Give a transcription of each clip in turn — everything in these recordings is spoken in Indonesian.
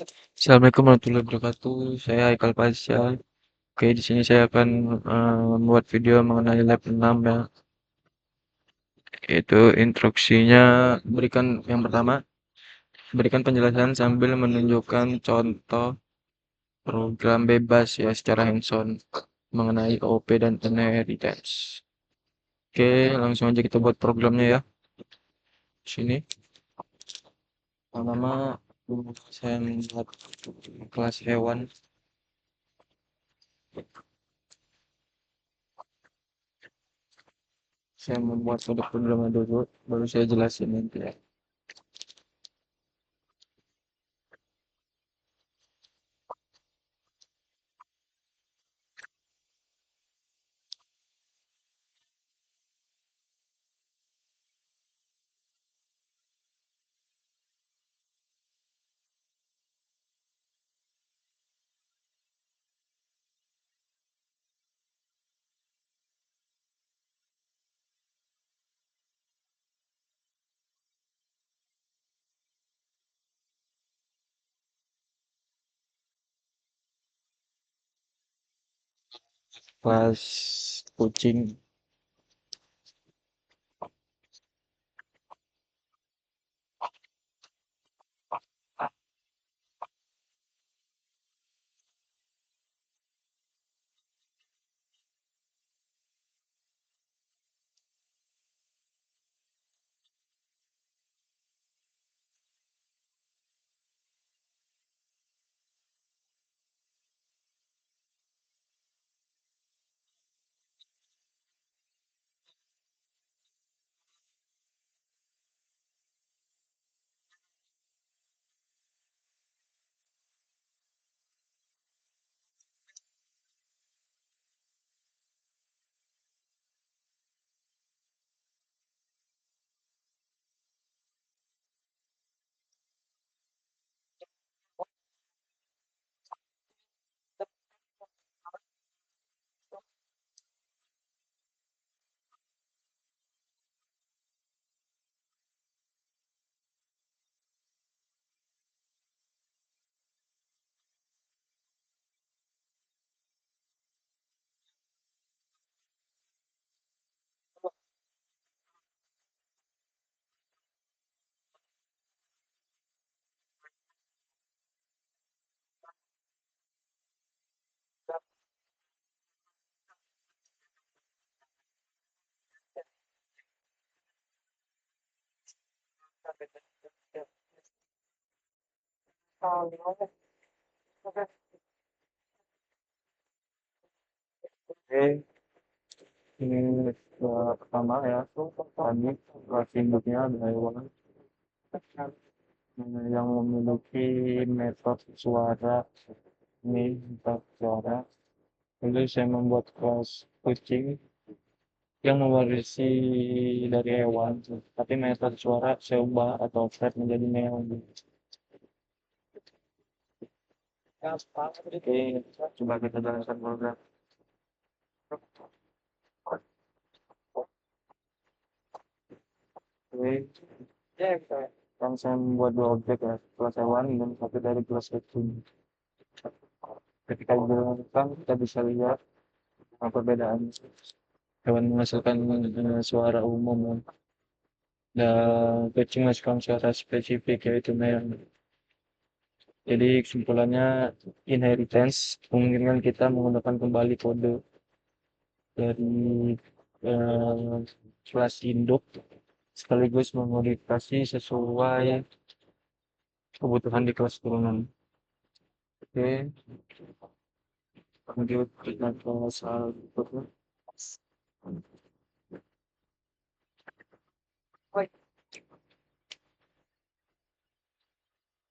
Assalamualaikum warahmatullahi wabarakatuh. Saya Haikal Pasya. Oke, di sini saya akan membuat video mengenai lab 6 ya. Yaitu instruksinya berikan yang pertama, berikan penjelasan sambil menunjukkan contoh program bebas ya secara hands-on mengenai OOP dan inheritance. Oke, langsung aja kita buat programnya ya. Sini. Pertama, saya membuat kelas hewan. Saya membuat kode programnya dulu, baru saya jelasin nanti ya. Kelas kucing. Oke, ini pertama ya. Tadi kelas induknya ada hewan yang memiliki metode suara. Ini metode suara. Lalu saya membuat kelas kucing yang mewarisi dari hewan, tapi metode suara saya ubah atau flat menjadi neon. Oke, coba kita jalankan program. Oke, yang saya membuat dua objek ya, kelas hewan dan satu dari kelas kucing. Ketika dijalankan, kita bisa lihat apa perbedaan hewan menghasilkan suara umum ya. Dan kucing menghasilkan suara spesifik yaitu neon. Jadi kesimpulannya inheritance memungkinkan kita menggunakan kembali kode dari eh, kelas induk sekaligus memodifikasi sesuai kebutuhan di kelas turunan. Oke, lanjut kita ke soal berikutnya.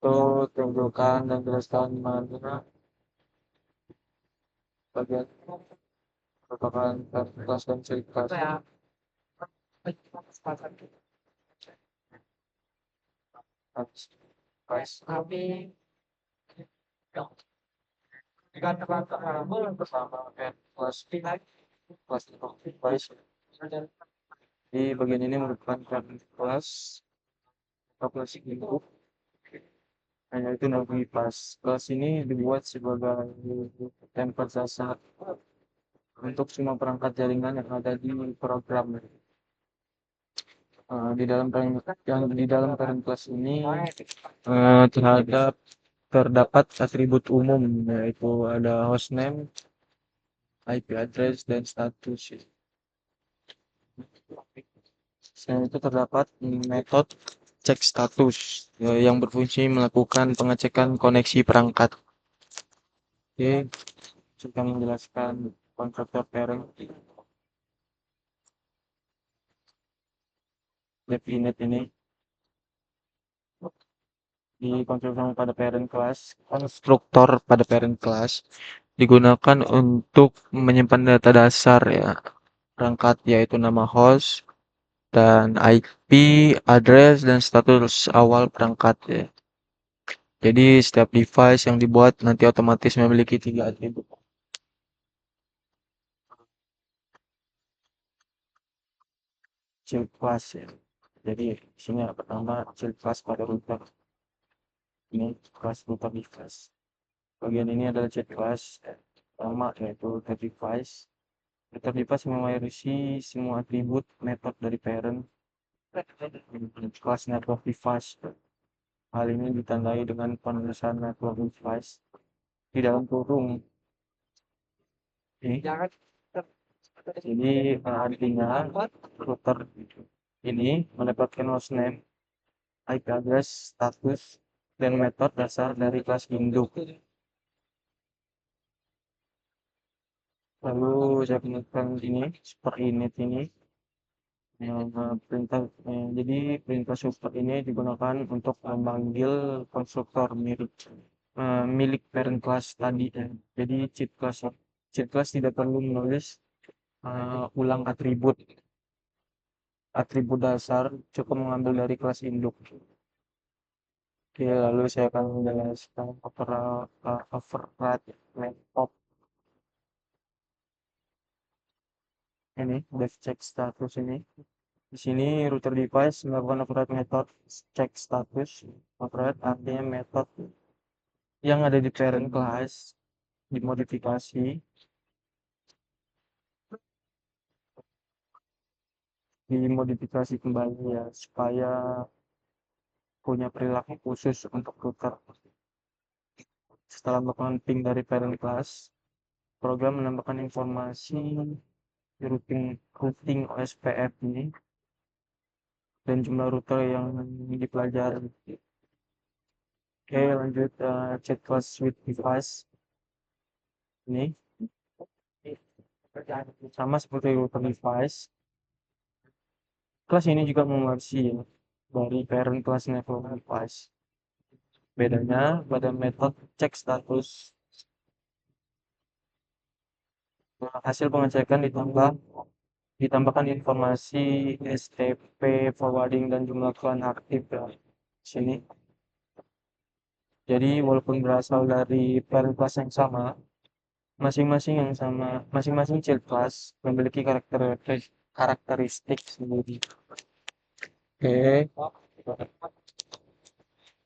Tuh, tunjukkan dan jelaskan mana bagian merupakan kelas dan ciri khas. Kelas bersama kelas kelas di bagian ini merupakan kelas atau kelas induk Hanya itu nanti pas kelas ini dibuat sebagai template dasar untuk semua perangkat jaringan yang ada di program. Di dalam yang di dalam parent class ini terdapat atribut umum, yaitu ada hostname, IP address, dan status. Selain itu terdapat metode cek status yang berfungsi melakukan pengecekan koneksi perangkat. Oke, kita menjelaskan konstruktor parent definite ini di konstruktor pada parent class digunakan untuk menyimpan data dasar ya perangkat, yaitu nama host dan IP, address, dan status awal perangkat ya. Jadi setiap device yang dibuat nanti otomatis memiliki 3 atribut. Child class ya. Jadi sini yang pertama child class pada router. Ini class router device. Bagian ini adalah child class pertama yaitu router device. Router device mewarisi semua atribut metode dari parent kelas network device. Hal ini ditandai dengan penulisan network device di dalam kurung ini. Jadi artinya router ini mendapatkan hostname, IP address, status, dan metode dasar dari kelas induk. Lalu saya gunakan ini super init ini perintah. Jadi perintah super ini digunakan untuk memanggil konstruktor milik parent class tadi. Jadi cheat class tidak perlu menulis ulang atribut dasar, cukup mengambil dari kelas induk. Oke, lalu saya akan menjelaskan override method ini, def check status ini. Di sini router device melakukan override method check status. Override artinya metode yang ada di parent class dimodifikasi kembali ya supaya punya perilaku khusus untuk router. Setelah melakukan ping dari parent class, program menambahkan informasi routing OSPF ini dan jumlah router yang dipelajari. Oke, lanjut check class with device ini sama seperti router device. Kelas ini juga mewarisi dari parent class network device. Bedanya pada metode cek status, hasil pengecekan ditambahkan informasi STP forwarding dan jumlah klien aktif ya sini. Jadi walaupun berasal dari parent class yang sama, masing-masing child class memiliki karakteristik sendiri. Oke,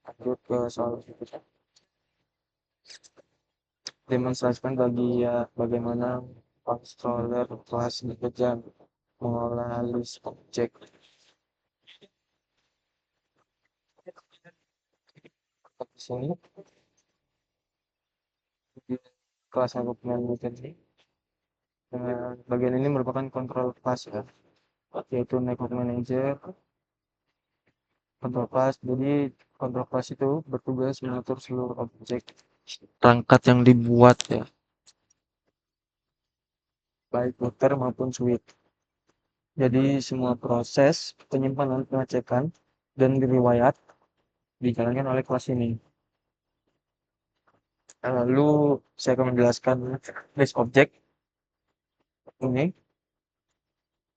lanjut ke soal berikutnya. Demonstrasikan bagaimana controller kelas bekerja mengolah list objek. Di sini di kelas argumen ini bagian ini merupakan kontrol kelas ya, yaitu network manager kontrol kelas. Jadi kontrol kelas itu bertugas mengatur seluruh objek perangkat yang dibuat ya, baik router maupun switch. Jadi semua proses penyimpanan, pengecekan, dan riwayat dijalankan oleh kelas ini. Lalu saya akan menjelaskan list object ini,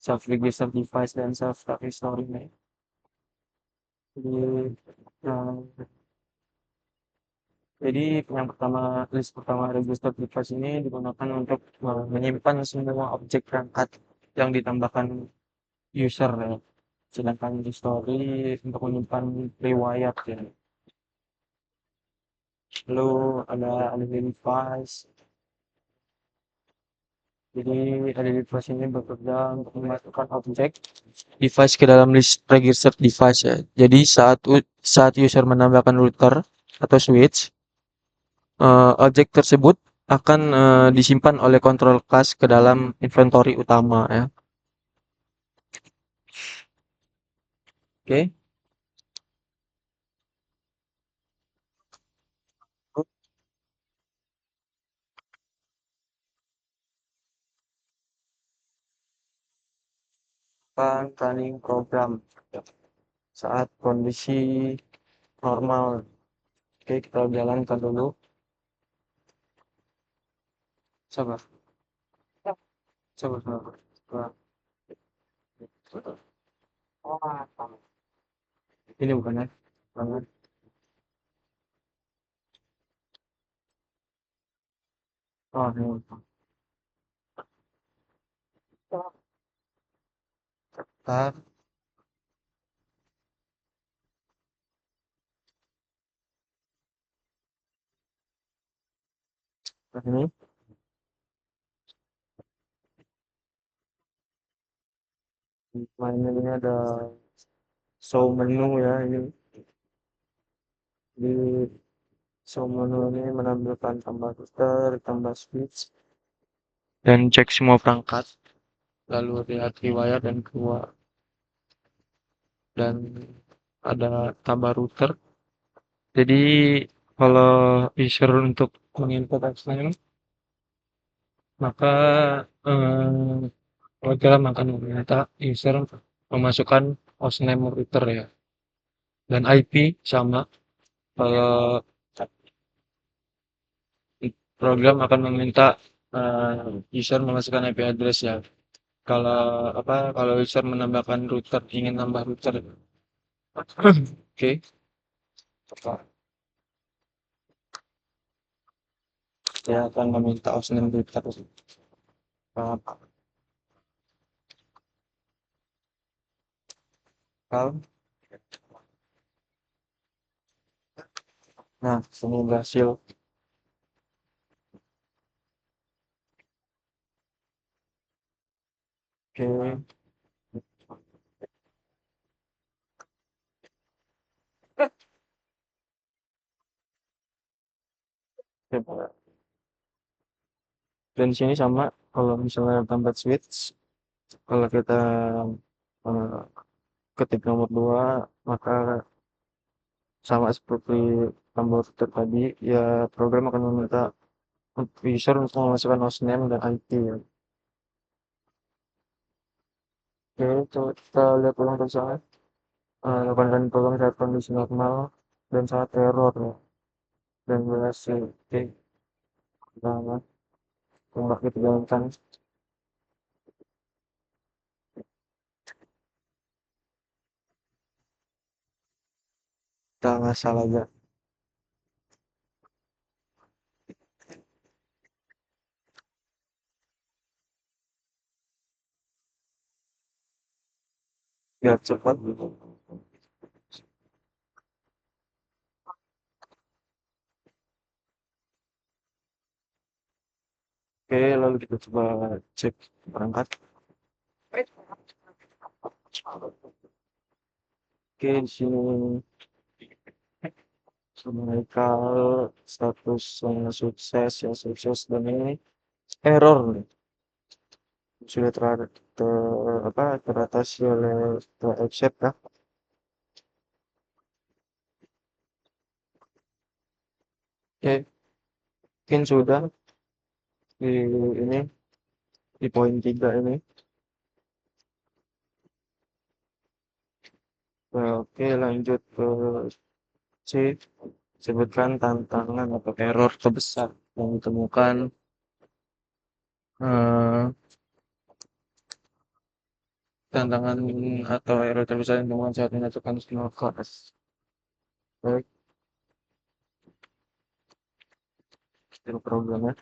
self register device dan self restore ini. Jadi yang pertama, list pertama register device ini digunakan untuk menyimpan semua objek perangkat yang ditambahkan user ya. Sedangkan history untuk menyimpan riwayat ya. lalu ada device. Jadi ada device ini bekerja untuk memasukkan objek device ke dalam list registered device ya. Jadi saat user menambahkan router atau switch, objek tersebut akan disimpan oleh control class ke dalam inventory utama ya. Oke. Planning program saat kondisi normal. Oke, kita jalankan dulu. Sabar, sabar, sabar. Ini bukan ya? Bukan. Oh, ini. Bentar, ini. Mainnya ini ada show menu ya. Ini di show menu ini menampilkan tambah router, tambah switch, dan cek semua perangkat. Lalu lihat rewire dan keluar. Dan ada tambah router. Jadi kalau user untuk menginput XNAME, maka program akan meminta user memasukkan hostname router ya. Dan IP sama. Kalau program akan meminta user memasukkan IP address ya. Kalau kalau user menambahkan router, ingin nambah router, oke, dia akan meminta hostname router. Apa? Kalau nah, sini berhasil. Oke, coba. Dan sini sama, kalau misalnya tambah switch, kalau kita eh, ketik nomor 2, maka sama seperti tambah router tadi, ya program akan meminta user untuk memasukkan hostname dan IP ya. Oke, coba kita lihat ulang tulisannya. Lakukan program saat kondisi normal dan saat error ya. Dan berhasil. Oke, nah, coba kita jalankan. Kita ngasal aja. Biar cepat. Oke, lalu kita coba cek perangkat. Oke, di sini Michael status sukses ya, sukses, dan ini error nih. Sudah teratasi oleh accept ya. Oke, mungkin sudah di ini di poin 3 ini. Oke, lanjut ke C. Sebutkan tantangan atau error terbesar yang ditemukan. eh, Tantangan atau error terbesar yang ditemukan saat menyatukan semua kelas. Baik, itu programnya.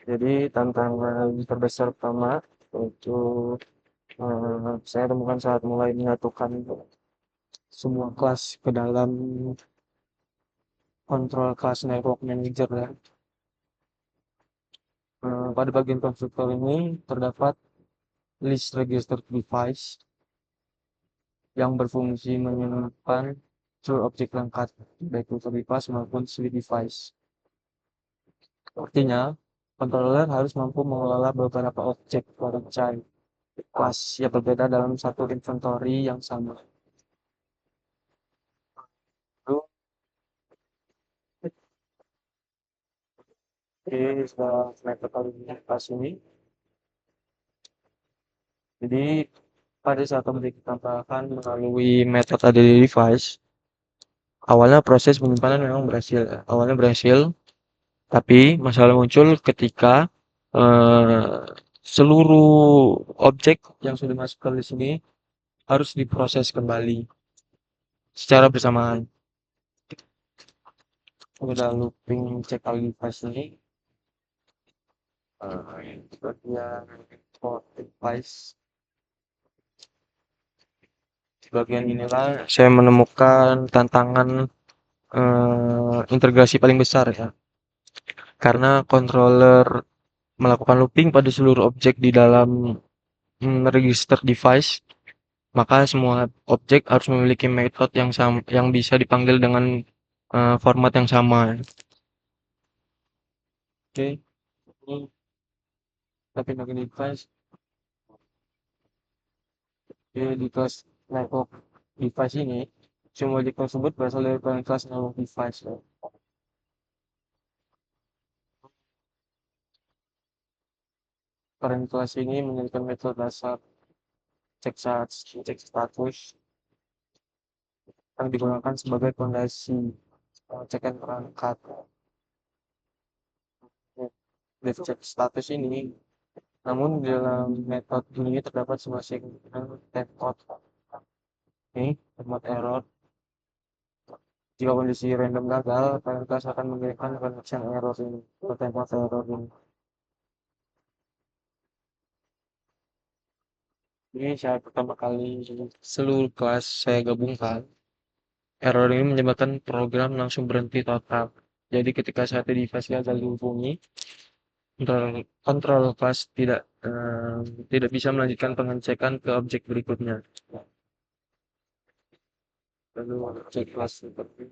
Jadi tantangan terbesar pertama yaitu saya temukan saat mulai menyatukan semua kelas ke dalam control class network manager ya. Pada bagian konstruktor ini terdapat list register device yang berfungsi menyimpan seluruh objek lengkap, baik unsur device maupun switch device. Artinya, controller harus mampu mengelola beberapa objek pencari kelas yang berbeda dalam satu inventory yang sama. Oke, setelah metode ini, jadi pada saat objek ditambahkan melalui metode daily device, awalnya proses penyimpanan memang berhasil. Awalnya berhasil, tapi masalah muncul ketika eh, seluruh objek yang sudah masuk ke list ini harus diproses kembali secara bersamaan. Udah looping cek device ini, bagian for device. Di bagian inilah saya menemukan tantangan integrasi paling besar ya. Karena controller melakukan looping pada seluruh objek di dalam register device, maka semua objek harus memiliki method yang sama, yang bisa dipanggil dengan format yang sama. Oke, ini tapi bagian device, di kelas network device ini, semua objek tersebut berasal dari kelas network device. Ya. Current kelas ini menggunakan metode dasar cek status yang digunakan sebagai fondasi cekan perangkat. Dev check status ini, namun di dalam metode ini terdapat sebuah segmen template ini, template error. Jika kondisi random gagal, Firecast akan mengirimkan connection error ini ke template error ini. Ini saat pertama kali seluruh kelas saya gabungkan, error ini menyebabkan program langsung berhenti total. Jadi ketika satu device gagal dihubungi, kontrol kelas tidak bisa melanjutkan pengecekan ke objek berikutnya. Lalu cek kelas seperti.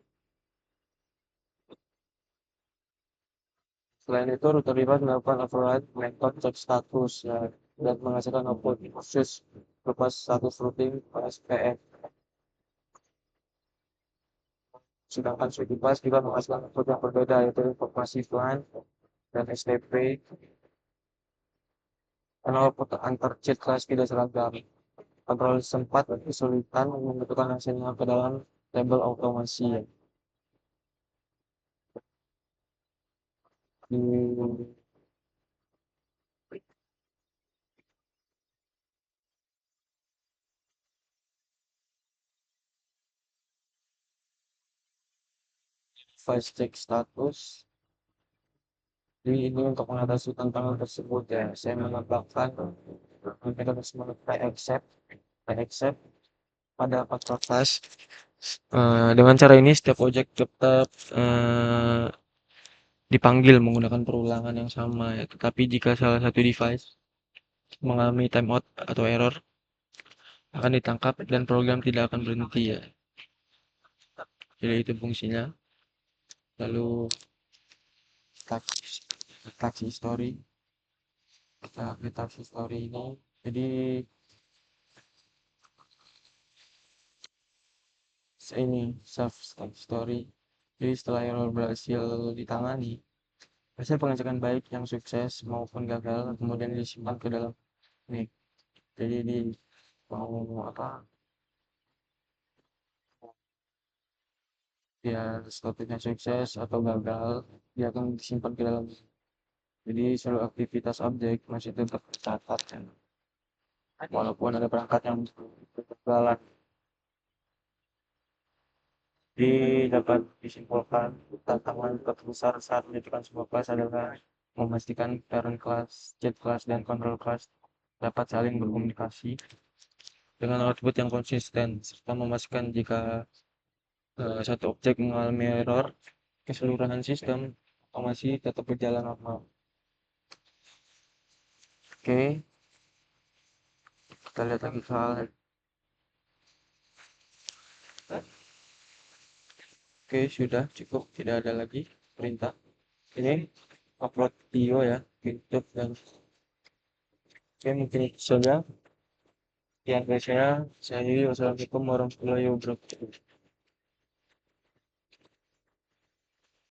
Selain itu, router device melakukan override method check status ya, dan menghasilkan output khusus berupa status routing SPF. Sedangkan switch device juga menghasilkan output yang berbeda, yaitu informasi LAN dan STP. Karena output antar check class tidak seragam. Kontrol sempat kesulitan menentukan hasilnya ke dalam label automasi. Ya. Di device check status. Jadi ini untuk mengatasi tantangan tersebut ya, saya menambahkan mekanisme pre-accept pada faktor class. Dengan cara ini setiap objek tetap dipanggil menggunakan perulangan yang sama ya. Tetapi jika salah satu device mengalami timeout atau error, akan ditangkap dan program tidak akan berhenti ya. Jadi itu fungsinya. Lalu taksi story. Kita update taksi story ini. Jadi ini self story. Jadi setelah error berhasil ditangani, hasil pengecekan baik yang sukses maupun gagal kemudian disimpan ke dalam ini. Jadi di mau apa ya, statusnya sukses atau gagal, dia akan disimpan ke dalam. Jadi seluruh aktivitas objek masih tetap tercatat kan. Walaupun ada perangkat yang kegagalan. Dapat disimpulkan tantangan terbesar saat menentukan sebuah kelas adalah memastikan parent class, child class, dan control class dapat saling berkomunikasi dengan output yang konsisten serta memastikan jika satu objek mengalami error, keseluruhan sistem masih tetap berjalan normal. Oke, kita lihat lagi soal. Oke, sudah cukup, tidak ada lagi perintah. Ini upload video ya, YouTube dan oke, mungkin itu saja. Sekian dari saya. Wassalamualaikum warahmatullahi wabarakatuh.